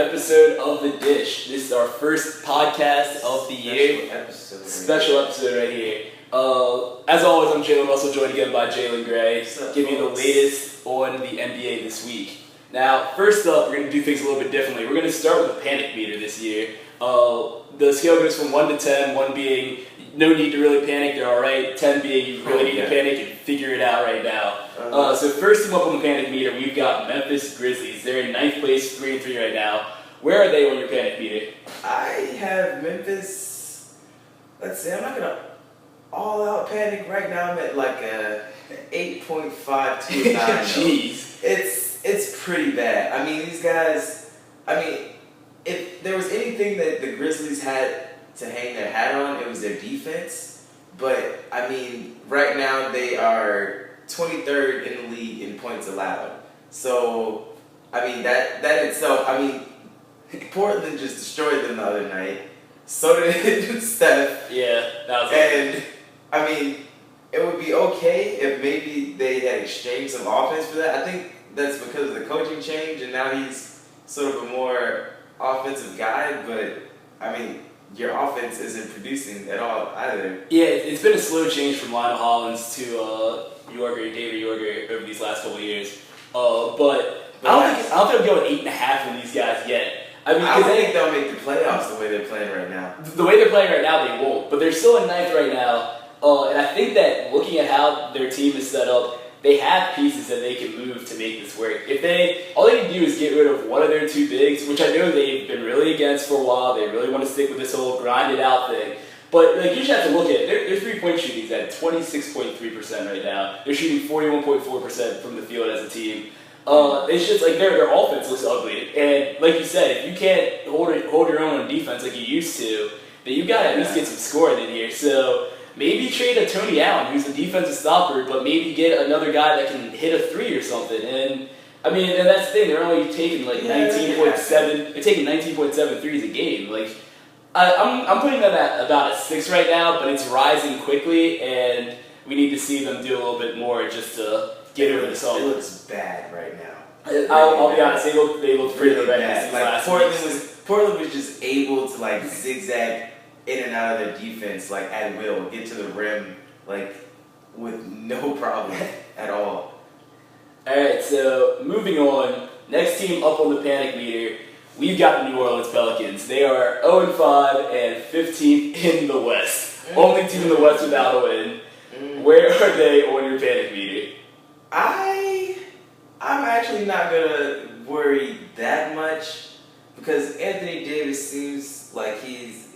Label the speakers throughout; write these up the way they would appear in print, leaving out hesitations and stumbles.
Speaker 1: episode of The Dish. This is our first podcast of the year. Special episode right here. As always, I'm Jalen Russell, joined again by Jalen Gray. Giving you the latest on the NBA this week. Now, first up, we're going to do things a little bit differently. We're going to start with a panic meter this year. The scale goes from 1 to 10, 1 being no need to really panic, they're alright, 10 being you really need to panic and figure it out right now. So first team up on the panic meter, we've got Memphis Grizzlies. They're in 9th place, 3-3 right now. Where are they on your panic meter?
Speaker 2: I have Memphis, let's see, I'm not going to all out panic right now. I'm at like a 8.5 to 9.
Speaker 1: Jeez.
Speaker 2: It's pretty bad. I mean, these guys, if there was anything that the Grizzlies had to hang their hat on, it was their defense. But, I mean, right now they are 23rd in the league in points allowed. So, I mean, that itself, Portland just destroyed them the other night. So did Steph.
Speaker 1: Yeah, that was
Speaker 2: And, it would be okay if maybe they had exchanged some offense for that. I think that's because of the coaching change, and now he's sort of a more offensive guy. But, your offense isn't producing at all either.
Speaker 1: Yeah, it's been a slow change from Lionel Hollins to David Yorger over these last couple of years. But I don't think I'm going 8.5 from these guys yet.
Speaker 2: I don't think they'll make the playoffs the way they're playing right now.
Speaker 1: The way they're playing right now, they won't. But they're still in 9th right now. And I think that looking at how their team is set up, they have pieces that they can move to make this work. All they need to do is get rid of one of their two bigs, which I know they've been really against for a while. They really want to stick with this whole grind it out thing. But you just have to look at their 3-point shooting is at 26.3% right now. They're shooting 41.4% from the field as a team. It's just like their offense looks ugly. And like you said, if you can't hold your own on defense like you used to, then you got to at least get some scoring in here. So maybe trade a Tony Allen, who's a defensive stopper, but maybe get another guy that can hit a 3 or something. And that's the thing. They're only taking 19.7. They're taking 19.7 threes a game. I'm putting them at about a 6 right now, but it's rising quickly, and we need to see them do a little bit more just to get over this.
Speaker 2: It looks bad right now.
Speaker 1: I'll be honest. They look pretty bad.
Speaker 2: Portland was just able to zigzag in and out of their defense at will, get to the rim with no problem at all.
Speaker 1: Alright, so moving on. Next team up on the panic meter, we've got the New Orleans Pelicans. They are 0-5 and 15th in the West. Only team in the West without a win. Where are they on your panic meter?
Speaker 2: I'm actually not gonna worry that much because Anthony Davis seems like he's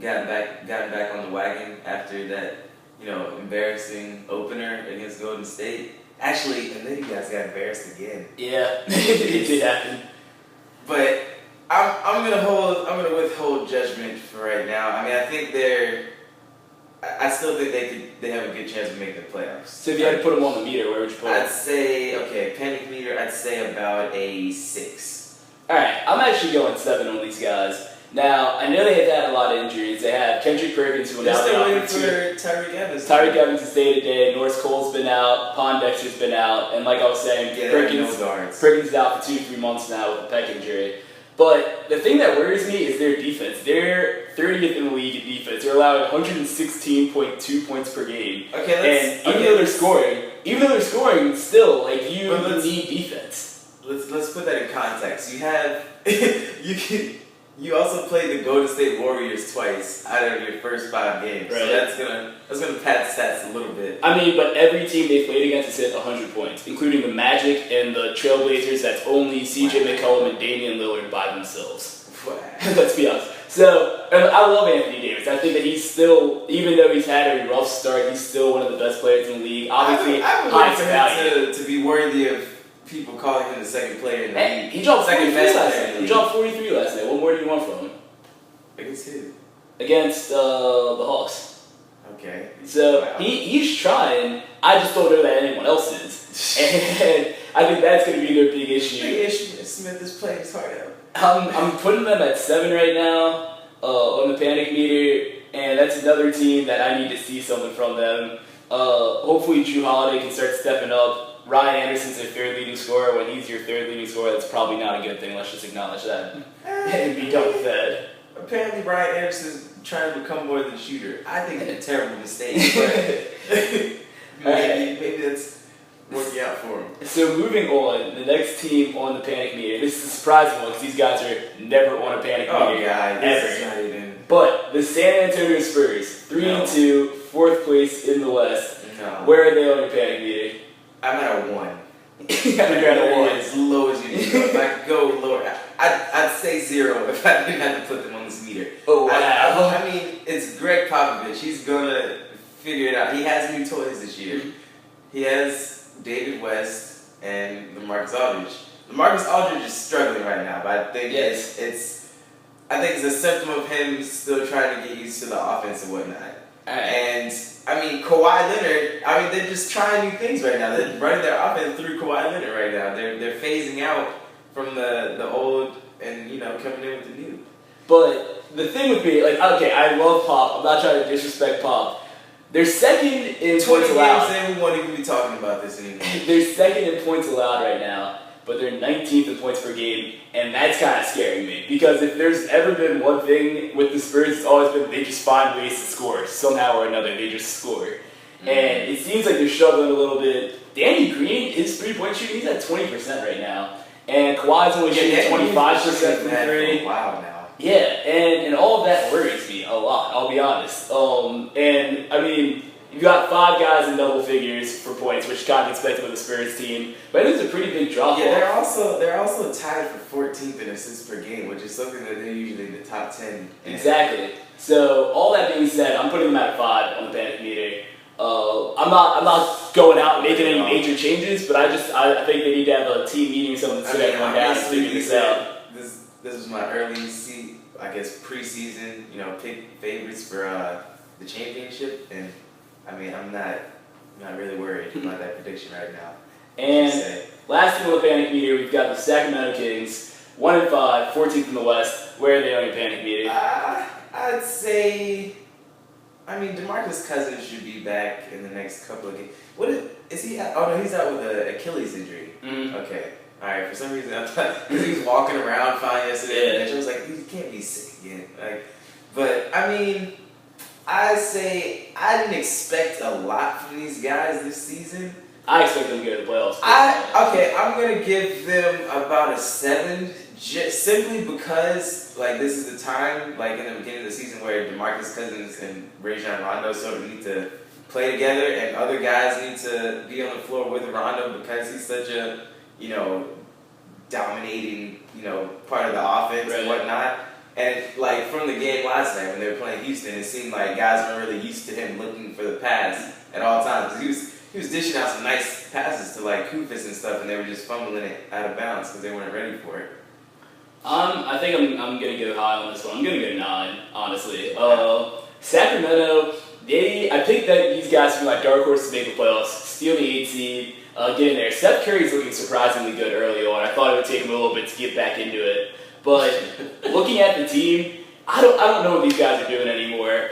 Speaker 2: gotten back on the wagon after that embarrassing opener against Golden State. Actually, and then you guys got embarrassed again.
Speaker 1: Yeah, it did happen.
Speaker 2: But I'm gonna withhold judgment for right now. I still think they have a good chance of making the playoffs.
Speaker 1: So if you had to put them on the meter, where would you put them?
Speaker 2: I'd say panic meter. I'd say about a 6.
Speaker 1: All right, I'm actually going 7 on these guys. Now, I know they have had a lot of injuries. They have Kendrick Perkins, who will now be out
Speaker 2: for Tyreke Evans.
Speaker 1: Tyreke Evans has stayed today. Norris Cole's been out. Pondexter's been out. And like I was saying, Perkins is out for 2-3 months now with a pec injury. But the thing that worries me is their defense. They're 30th in the league in defense. They're allowing 116.2 points per game. Even though they're scoring, still, you need defense.
Speaker 2: Let's put that in context. You have You also played the Golden State Warriors twice out of your first 5 games,
Speaker 1: right.
Speaker 2: So that's gonna pad stats a little bit.
Speaker 1: But every team they played against has hit 100 points, including the Magic and the Trailblazers. That's only CJ McCollum and Damian Lillard by themselves.
Speaker 2: Wow.
Speaker 1: Let's be honest. So I love Anthony Davis. I think that he's still, even though he's had a rough start, he's still one of the best players in the league. Obviously, high value
Speaker 2: to be worthy of people calling him the second player in the league.
Speaker 1: He dropped 43 last night. He dropped 43 last night. What more do you want from him?
Speaker 2: Against who?
Speaker 1: Against the Hawks.
Speaker 2: Okay.
Speaker 1: So he's trying. I just don't know that anyone else is. And I think that's going to be their big issue.
Speaker 2: Big issue is Smith is playing his heart out.
Speaker 1: I'm putting them at 7 right now on the panic meter, and that's another team that I need to see something from them. Hopefully Jrue Holiday can start stepping up. Ryan Anderson's their third leading scorer. When he's your third leading scorer, that's probably not a good thing. Let's just acknowledge that and be done with that.
Speaker 2: Apparently, Ryan Anderson's trying to become more than a shooter. I think it's a terrible mistake, but maybe that's working out for him.
Speaker 1: So moving on, the next team on the panic meter. This is a surprising one because these guys are never on a panic meter.
Speaker 2: Oh god, this
Speaker 1: ever.
Speaker 2: is not even.
Speaker 1: But the San Antonio Spurs, 3-2, fourth place in the West.
Speaker 2: No.
Speaker 1: Where are they on your panic meter?
Speaker 2: I'm at a 1.
Speaker 1: You're at a 1.
Speaker 2: As low as you can go. If I could go lower, I'd say 0 if I didn't have to put them on this meter.
Speaker 1: Oh wow.
Speaker 2: I mean, it's Greg Popovich. He's gonna figure it out. He has new toys this year. He has David West and LaMarcus Aldridge. LaMarcus Aldridge is struggling right now, but I think
Speaker 1: Yes.
Speaker 2: I think it's a symptom of him still trying to get used to the offense and whatnot.
Speaker 1: All right.
Speaker 2: And I mean, Kawhi Leonard. I mean, they're just trying new things right now. They're running their offense through Kawhi Leonard right now. They're phasing out from the old and coming in with the new.
Speaker 1: But the thing would be, like, okay, I love Pop. I'm not trying to disrespect Pop. They're second in
Speaker 2: 20
Speaker 1: points
Speaker 2: games
Speaker 1: allowed.
Speaker 2: in, we won't even be talking about this anymore.
Speaker 1: They're second in points allowed right now, but they're 19th in points per game, and that's kind of scaring me. Because if there's ever been one thing with the Spurs, it's always been they just find ways to score. Somehow or another, they just score. And it seems like they're struggling a little bit. Danny Green, his three-point shooting, he's at 20% right now. And Kawhi's only shooting 25% from three.
Speaker 2: Wow, now.
Speaker 1: Yeah, and all of that worries me a lot, I'll be honest. And, I mean, you've got 5 guys in double figures for points, which kind of expected with the Spurs team. But I think it's a pretty big drop-off.
Speaker 2: Yeah, they're also tied for 14th in assists per game, which is something that they're usually in the top 10.
Speaker 1: Exactly. So, all that being said, I'm putting them at 5 on the panic meter. I'm not going out and making any major changes, but I think they need to have a team meeting or something to sit everyone down and figure this out.
Speaker 2: This was my early preseason, pick favorites for the championship, and I mean I'm not really worried about that prediction right now.
Speaker 1: And last team on the panic meter, we've got the Sacramento Kings, 1-5, 14th in the West. Where are they on your panic meter?
Speaker 2: I'd say. I mean, DeMarcus Cousins should be back in the next couple of games. Is he? Oh no, he's out with an Achilles injury.
Speaker 1: Mm-hmm.
Speaker 2: Okay, all right. For some reason, I thought because he was walking around fine yesterday, and I was like, he can't be sick again. But I mean, I say I didn't expect a lot from these guys this season.
Speaker 1: I expect them to go to the playoffs.
Speaker 2: I'm gonna give them about a 7, just simply because this is the time in the beginning of the season where DeMarcus Cousins and Rajon Rondo sort of need to play together, and other guys need to be on the floor with Rondo because he's such a dominating part of the offense and whatnot. And from the game last night when they were playing Houston, it seemed like guys weren't really used to him looking for the pass at all times. 'Cause he was dishing out some nice passes to Kufis and stuff, and they were just fumbling it out of bounds because they weren't ready for it.
Speaker 1: I think I'm gonna go high on this one. I'm gonna go 9, honestly. Sacramento, I picked that these guys would be dark horses to make the playoffs, steal the 8 seed, get in there. Steph Curry's looking surprisingly good early on. I thought it would take him a little bit to get back into it, but looking at the team, I don't know what these guys are doing anymore.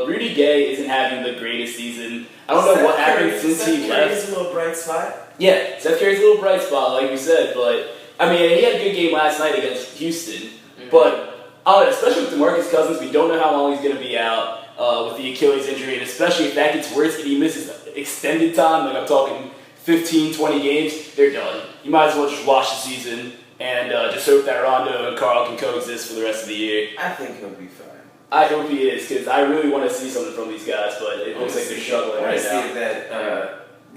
Speaker 1: Rudy Gay isn't having the greatest season. I don't know what happened since he left.
Speaker 2: Curry's a little bright spot.
Speaker 1: Yeah, Steph Curry's a little bright spot, like we said, but I mean, he had a good game last night against Houston, but especially with DeMarcus Cousins, we don't know how long he's going to be out with the Achilles injury, and especially if that gets worse and he misses extended time, I'm talking 15, 20 games, they're done. You might as well just watch the season and just hope that Rondo and Karl can coexist for the rest of the year.
Speaker 2: I think he'll be fine.
Speaker 1: I hope he is, because I really want to see something from these guys, but it looks like they're struggling right now.
Speaker 2: I want to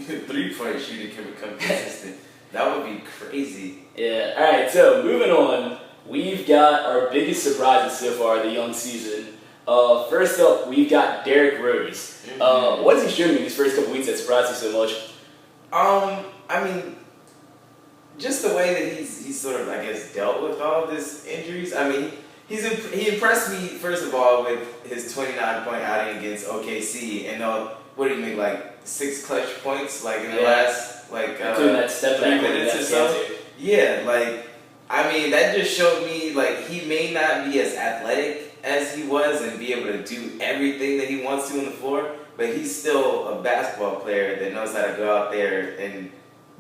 Speaker 2: see if that 3-point shooting can become consistent. That would be crazy.
Speaker 1: Yeah. All right. So moving on, we've got our biggest surprises so far of the young season. First up, we've got Derrick Rose. What's he showing me these first couple weeks that surprised you so much?
Speaker 2: I mean, just the way that he's sort of dealt with all of this injuries. I mean, he impressed me first of all with his 29-point outing against OKC, and what did he make 6 clutch points in the last
Speaker 1: including that step
Speaker 2: 3 minutes or so. Yeah, I mean that just showed me he may not be as athletic as he was and be able to do everything that he wants to on the floor, but he's still a basketball player that knows how to go out there and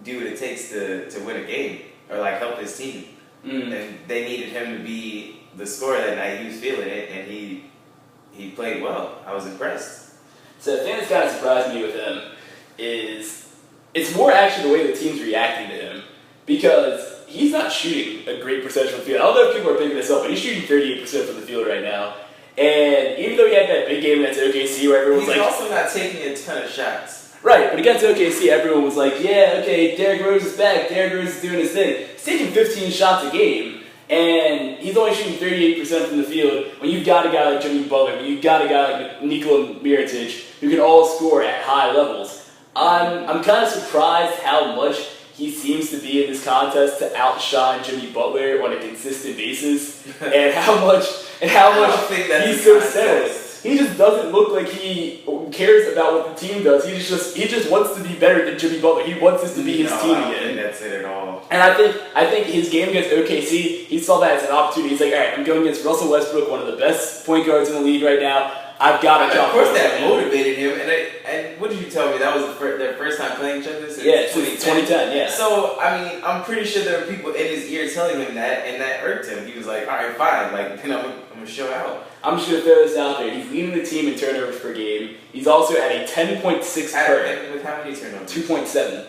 Speaker 2: do what it takes to win a game or like help his team. And they needed him to be the scorer that night. He was feeling it, and he played well. I was impressed.
Speaker 1: So the thing that's kind of surprised me with him is it's more actually the way the team's reacting to him, because he's not shooting a great percentage from the field. I don't know if people are picking this up, but he's shooting 38% from the field right now. And even though he had that big game against OKC where everyone was
Speaker 2: he's
Speaker 1: like...
Speaker 2: also not taking a ton of shots.
Speaker 1: Right, but against OKC, everyone was like, yeah, okay, Derrick Rose is back, Derrick Rose is doing his thing. He's taking 15 shots a game, and he's only shooting 38% from the field when you've got a guy like Jimmy Butler, when you've got a guy like Nikola Mirotic, who can all score at high levels. I'm kind of surprised how much he seems to be in this contest to outshine Jimmy Butler on a consistent basis, and how much he's so settled. He just doesn't look like he cares about what the team does. He just wants to be better than Jimmy Butler. He wants this to be his team again.
Speaker 2: I don't think that's it at all.
Speaker 1: And I think his game against OKC, he saw that as an opportunity. He's like, all right, I'm going against Russell Westbrook, one of the best point guards in the league right now. I've got to
Speaker 2: Of course, that motivated him. And what did you tell me? That was their first time playing each other since
Speaker 1: 2010. Yeah.
Speaker 2: So I mean, I'm pretty sure there were people in his ear telling him that, and that irked him. He was like, all right, fine. Like, then I'm gonna show out.
Speaker 1: I'm just going to throw this out there. He's leading the team in turnovers per game. He's also at a 10.6 per.
Speaker 2: With how many turnovers?
Speaker 1: 2.7.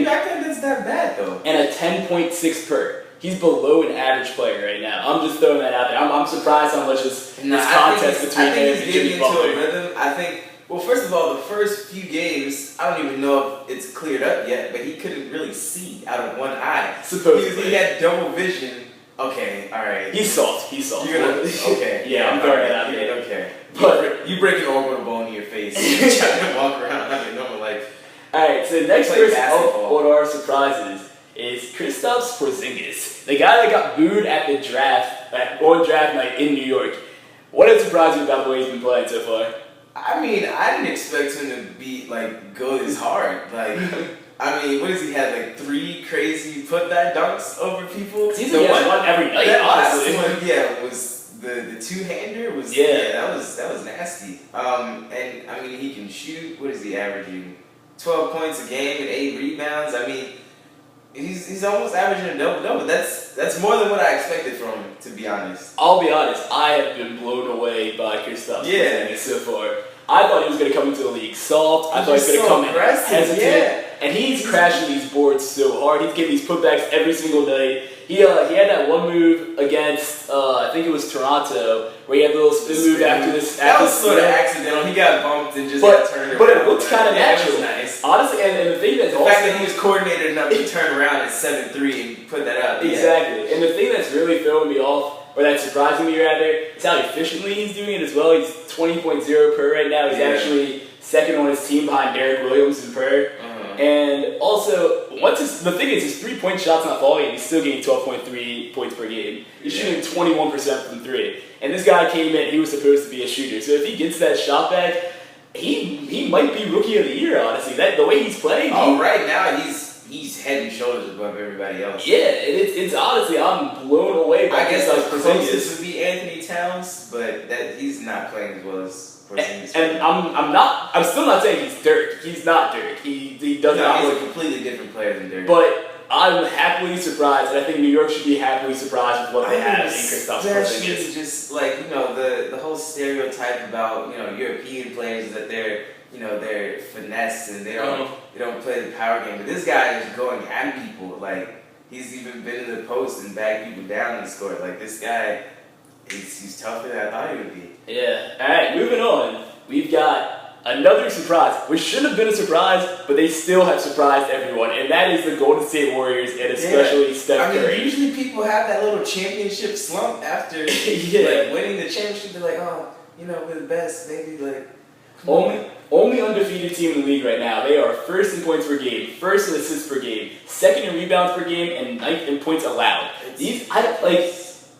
Speaker 2: You act like that's that bad, though.
Speaker 1: And a 10.6 per. He's below an average player right now. I'm just throwing that out there. I'm surprised how much this contest between him and Jimmy Butler.
Speaker 2: Into a rhythm. I think, well, first of all, the first few games, I don't even know if it's cleared up yet, but he couldn't really see out of one eye.
Speaker 1: Supposedly.
Speaker 2: He had double vision. Okay, all right.
Speaker 1: He's soft.
Speaker 2: You're gonna, okay.
Speaker 1: Yeah, I'm throwing it out there.
Speaker 2: Okay.
Speaker 1: But
Speaker 2: you break an orbital bone in your face. You're trying to walk around like a normal life.
Speaker 1: All right, so next person up on our surprises is Kristaps Porzingis, the guy that got booed at the draft, on draft night in New York. What has surprised you about the way he's been playing so far?
Speaker 2: I mean, I didn't expect him to be go this hard. Like, I mean, what does he have? Like 3 crazy putback dunks over people.
Speaker 1: He's one every night.
Speaker 2: That
Speaker 1: honestly.
Speaker 2: last one, yeah, was the 2-hander. That was nasty. And I mean, he can shoot. What is he averaging? 12 points a game and 8 rebounds. I mean, he's almost averaging a double-double. That's more than what I expected from him, to be honest.
Speaker 1: I'll be honest, I have been blown away by Kristaps Porzingis so far. I thought he was going to come into the league soft. I thought he was going to come in hesitant. Yeah. And he's crashing these boards so hard. He's getting these putbacks every single night. He had that one move against, I think it was Toronto, where he had a little spin move after this.
Speaker 2: That was sort of accidental. He got bumped and just got turned around.
Speaker 1: But it looked kind of natural.
Speaker 2: It was nice.
Speaker 1: Honestly, and the thing that's
Speaker 2: the fact that he was coordinated enough to turn around at 7-3 and put that out.
Speaker 1: Exactly. And the thing that's really throwing me off, or that's surprising me rather, is how efficiently he's doing it as well. He's 20.0 per right now. He's actually second on his team behind Derrick Williams in per. And also, the thing is, his 3-point shot's not falling. He's still getting 12.3 points per game. He's shooting 21% from 3. And this guy came in, he was supposed to be a shooter. So if he gets that shot back, he might be rookie of the year, honestly. The way he's playing.
Speaker 2: Right now, he's head and shoulders above everybody else.
Speaker 1: Yeah, it's honestly, I'm blown away by
Speaker 2: I guess
Speaker 1: the
Speaker 2: closest would be Anthony Towns, but he's not playing as well as Porzingis.
Speaker 1: And I'm still not saying he's Dirk. He's not Dirk. He does not
Speaker 2: look
Speaker 1: look
Speaker 2: a completely different player than Dirk.
Speaker 1: But I'm happily surprised, and I think New York should be happily surprised with what they have in Kristaps Porzingis.
Speaker 2: Just the whole stereotype about European players is that they're finesse and they don't play the power game. But this guy is going at people. Like, he's even been in the post and bagged people down and scored. Like, this guy, he's tougher than I thought he would be.
Speaker 1: Yeah. All right, moving on. We've got another surprise, which shouldn't have been a surprise, but they still have surprised everyone, and that is the Golden State Warriors, and especially Steph Curry.
Speaker 2: Usually people have that little championship slump after winning the championship. They're like, we're the best. Maybe
Speaker 1: only undefeated team in the league right now. They are first in points per game, first in assists per game, second in rebounds per game, and ninth in points allowed.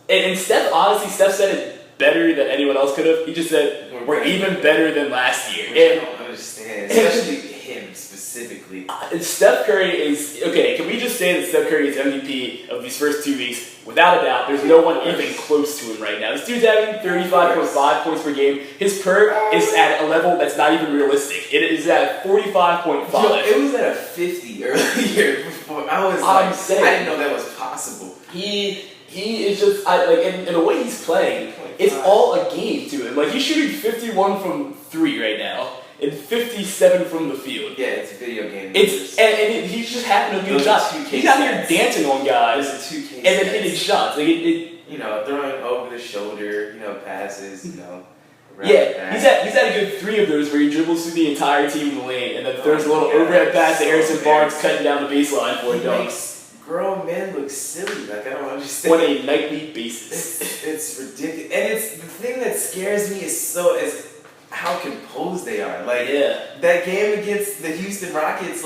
Speaker 1: And Steph said it better than anyone else could have. He just said, we're even better than last year.
Speaker 2: I don't understand. Especially him specifically.
Speaker 1: Steph Curry is okay. Can we just say that Steph Curry is MVP of these first 2 weeks? Without a doubt, there's no one even close to him right now. This dude's having 35.5 points per game. His PER is at a level that's not even realistic. It is at 45.5.
Speaker 2: Yo, it was at a 50 earlier before. I didn't know that was possible.
Speaker 1: He is just and the way he's playing, it's all a game to him. Like he's shooting 51 from 3 right now. And 57 from the field.
Speaker 2: Yeah, it's a video game.
Speaker 1: He's just having a good shot. He's out here dancing on guys and then hitting shots.
Speaker 2: Throwing over the shoulder, passes,
Speaker 1: Yeah, he's had a good 3 of those where he dribbles through the entire team in the lane and then throws a little overhead pass to Harrison Barnes cutting down the baseline for a dunk.
Speaker 2: Makes grown men look silly. I don't understand.
Speaker 1: On a nightly basis.
Speaker 2: It's ridiculous. And the thing that scares me is how composed they are. That game against the Houston Rockets,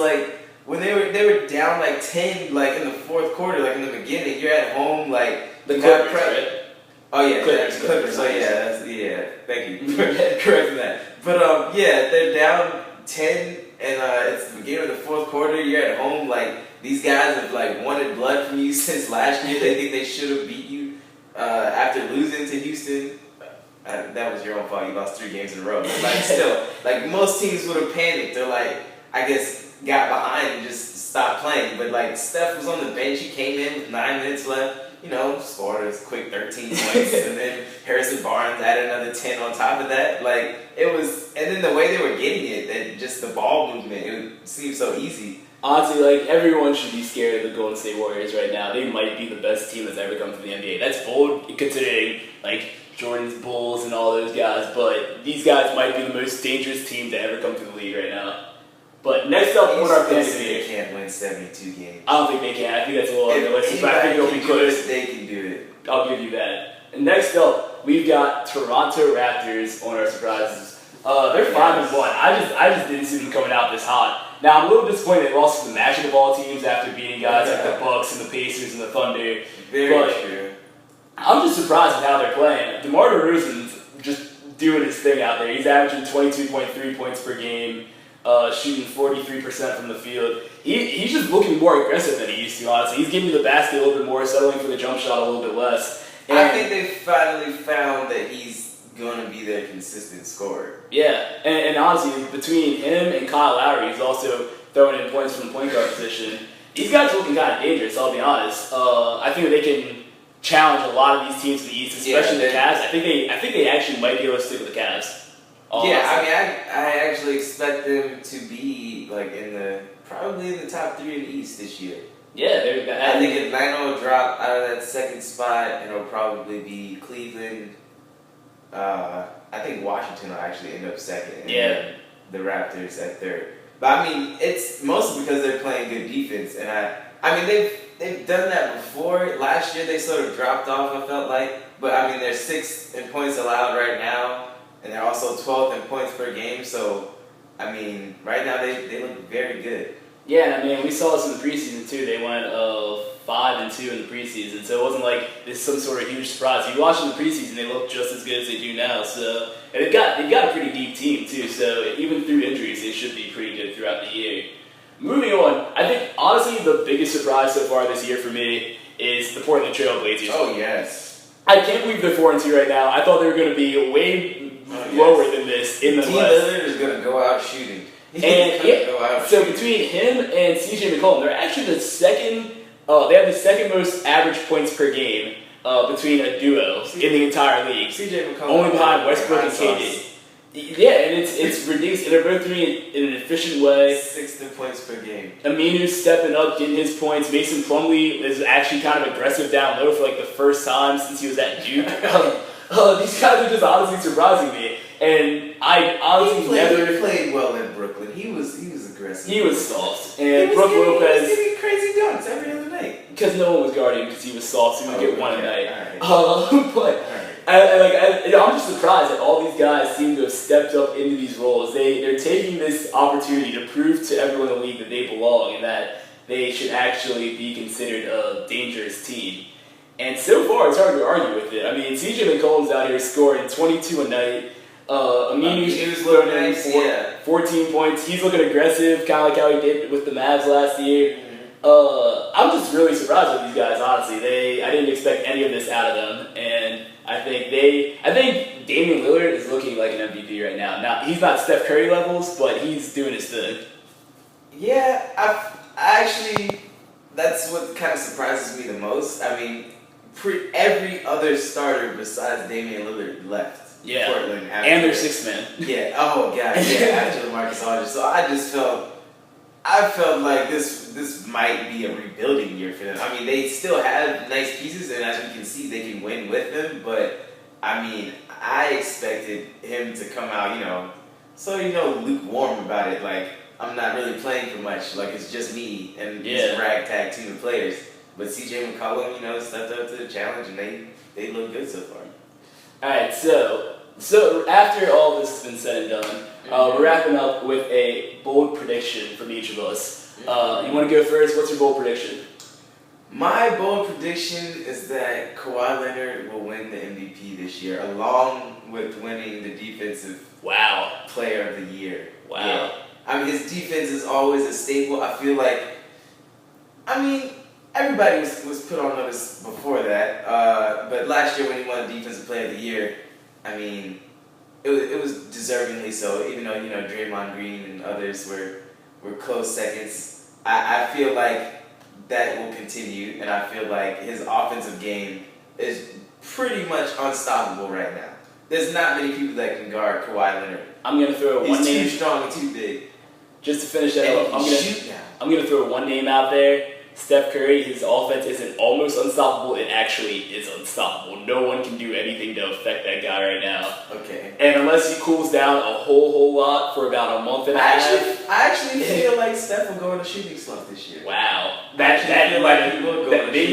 Speaker 2: when they were down 10 in the fourth quarter, in the beginning, you're at home
Speaker 1: the Clippers, right?
Speaker 2: Oh yeah, Clippers. Oh yeah, thank you for correcting that. But they're down 10 and it's the beginning of the fourth quarter, you're at home, these guys have wanted blood from you since last year. They think they should have beat you after losing to Houston. That was your own fault. You lost 3 games in a row. Still, most teams would have panicked or I guess got behind and just stopped playing. But Steph was on the bench. He came in with 9 minutes left. Scored a quick 13 points, and then Harrison Barnes added another 10 on top of that. It was, and then the way they were getting it, that just the ball movement, it seemed so easy.
Speaker 1: Honestly, everyone should be scared of the Golden State Warriors right now. They might be the best team that's ever come to the NBA. That's bold considering Jordan's Bulls and all those guys, but these guys might be the most dangerous team to ever come to the league right now. But next up on our fantasy,
Speaker 2: they can't win 72 games.
Speaker 1: I don't think they can. I think that's a little unrealistic, but I think they'll be close.
Speaker 2: They can do it.
Speaker 1: I'll give you that. And next up, we've got Toronto Raptors on our surprises. They're 5-1. I just didn't see them coming out this hot. Now I'm a little disappointed they lost to the match of all teams after beating guys like the Bucks and the Pacers and the Thunder.
Speaker 2: Very true.
Speaker 1: I'm just surprised with how they're playing. DeMar DeRozan's just doing his thing out there. He's averaging 22.3 points per game, shooting 43% from the field. He's just looking more aggressive than he used to, honestly. He's getting to the basket a little bit more, settling for the jump shot a little bit less. And
Speaker 2: I think they finally found that he's going to be their consistent scorer.
Speaker 1: Yeah, and honestly, between him and Kyle Lowry, he's also throwing in points from the point guard position. These guys are looking kind of dangerous, I'll be honest. I think that they can challenge a lot of these teams in the East, especially the Cavs. I think they actually might be able to stick with the Cavs.
Speaker 2: I actually expect them to be probably in the top 3 in the East this year.
Speaker 1: Yeah,
Speaker 2: I think Atlanta will drop out of that second spot, and it'll probably be Cleveland. I think Washington will actually end up second. And the Raptors at third. But it's mostly because they're playing good defense, and they've done that before. Last year they sort of dropped off, I felt like. But they're 6th in points allowed right now, and they're also 12th in points per game. So, right now they look very good.
Speaker 1: Yeah, and we saw this in the preseason too. They went 5-2 in the preseason, so it wasn't like this some sort of huge surprise. If you watch in the preseason, they look just as good as they do now. So, and they've got a pretty deep team too. So even through injuries, they should be pretty good throughout the year. Moving on, I think honestly the biggest surprise so far this year for me is the Portland Trail Blazers.
Speaker 2: Oh yes,
Speaker 1: I can't believe they're 4-2 right now. I thought they were going to be way lower than this in the West.
Speaker 2: Lillard is going to go out shooting.
Speaker 1: So between him and CJ McCollum, they're actually the second. They have the second most average points per game between a duo in the entire league.
Speaker 2: CJ McCollum,
Speaker 1: only behind Westbrook and KD. Yeah, and it's ridiculous. And they're both doing it in an efficient way.
Speaker 2: 60 points per game.
Speaker 1: Aminu's stepping up, getting his points. Mason Plumlee is actually kind of aggressive down low for the first time since he was at Duke. These guys are just honestly surprising me. And I honestly
Speaker 2: he played well in Brooklyn. He was aggressive.
Speaker 1: He was soft. And Brook Lopez.
Speaker 2: He was giving crazy dunks every other night.
Speaker 1: Because no one was guarding him because he was soft, so he would get one a night. I'm just surprised that all these guys seem to have stepped up into these roles. They're taking this opportunity to prove to everyone in the league that they belong and that they should actually be considered a dangerous team. And so far, it's hard to argue with it. CJ McCollum's out here scoring 22 a night. Aminu's throwing in 14 points. He's looking aggressive, kind of like how he did with the Mavs last year. I'm just really surprised with these guys, honestly. I didn't expect any of this out of them, and I think Damian Lillard is looking like an MVP right now. Now, he's not Steph Curry levels, but he's doing his thing.
Speaker 2: Yeah, I actually, that's what kind of surprises me the most. I mean, every other starter besides Damian Lillard left.
Speaker 1: Yeah,
Speaker 2: Portland
Speaker 1: and their sixth man.
Speaker 2: Yeah. Oh god. Yeah. After LaMarcus Aldridge, so I felt like this might be a rebuilding year for them. I mean, they still have nice pieces, and as we can see, they can win with them. But I mean, I expected him to come out, lukewarm about it. Like, I'm not really playing for much. Like, it's just me and this ragtag team of players. But CJ McCollum, stepped up to the challenge, and they look good so far.
Speaker 1: All right, so after all this has been said and done, we're wrapping up with a bold prediction from each of us. You want to go first? What's your bold prediction?
Speaker 2: My bold prediction is that Kawhi Leonard will win the MVP this year, along with winning the Defensive Player of the Year.
Speaker 1: Wow.
Speaker 2: Yeah. I mean, his defense is always a staple. I feel like, everybody was put on notice before that, but last year when he won Defensive Player of the Year, it was deservingly so. Even though Draymond Green and others were close seconds, I feel like that will continue, and I feel like his offensive game is pretty much unstoppable right now. There's not many people that can guard Kawhi Leonard.
Speaker 1: I'm gonna throw one name.
Speaker 2: He's too strong and too big.
Speaker 1: Just to finish that up, I'm gonna throw one name out there. Steph Curry, his offense isn't almost unstoppable, it actually is unstoppable. No one can do anything to affect that guy right now.
Speaker 2: Okay.
Speaker 1: And unless he cools down a whole lot for about a month and a half.
Speaker 2: I actually feel like Steph will go in a shooting slump this year.
Speaker 1: Wow.
Speaker 2: Maybe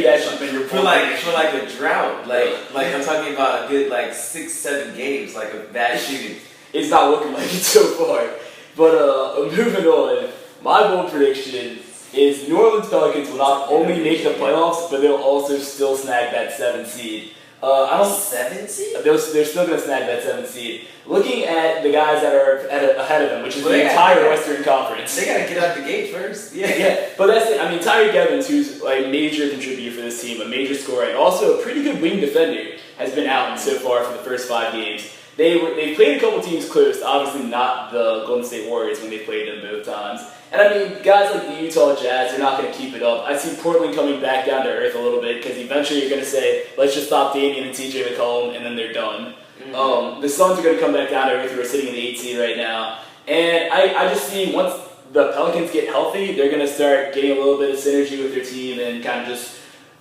Speaker 1: that should have been your
Speaker 2: for like a drought. Like I'm talking about a good 6-7 games, like a bad shooting.
Speaker 1: It's not looking like it so far. But moving on, my bold prediction is New Orleans Pelicans will not only make the playoffs, but they'll also still snag that 7th seed.
Speaker 2: 7th seed?
Speaker 1: They're still going to snag that 7th seed. Looking at the guys that are ahead of them, which is the entire Western Conference.
Speaker 2: They got to get out the gate first.
Speaker 1: Yeah. But that's it. Tyreek Evans, who's a major contributor for this team, a major scorer, and also a pretty good wing defender, has been out so far for the first 5 games. They played a couple teams close, obviously not the Golden State Warriors when they played them both times. And guys like the Utah Jazz, they're not going to keep it up. I see Portland coming back down to earth a little bit because eventually you're going to say, let's just stop Damian and CJ McCollum, and then they're done. Mm-hmm. The Suns are going to come back down to earth, who are sitting in the 8th seed right now. And I just see once the Pelicans get healthy, they're going to start getting a little bit of synergy with their team and kind of just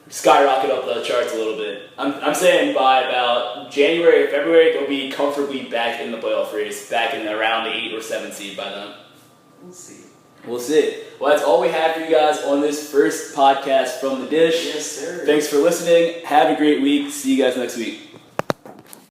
Speaker 1: skyrocket up the charts a little bit. I'm saying by about January or February, they'll be comfortably back in the playoff race, back in around the 8th or 7th seed by then. We'll see. Well, that's all we have for you guys on this first podcast from The Dish.
Speaker 2: Yes, sir.
Speaker 1: Thanks for listening. Have a great week. See you guys next week.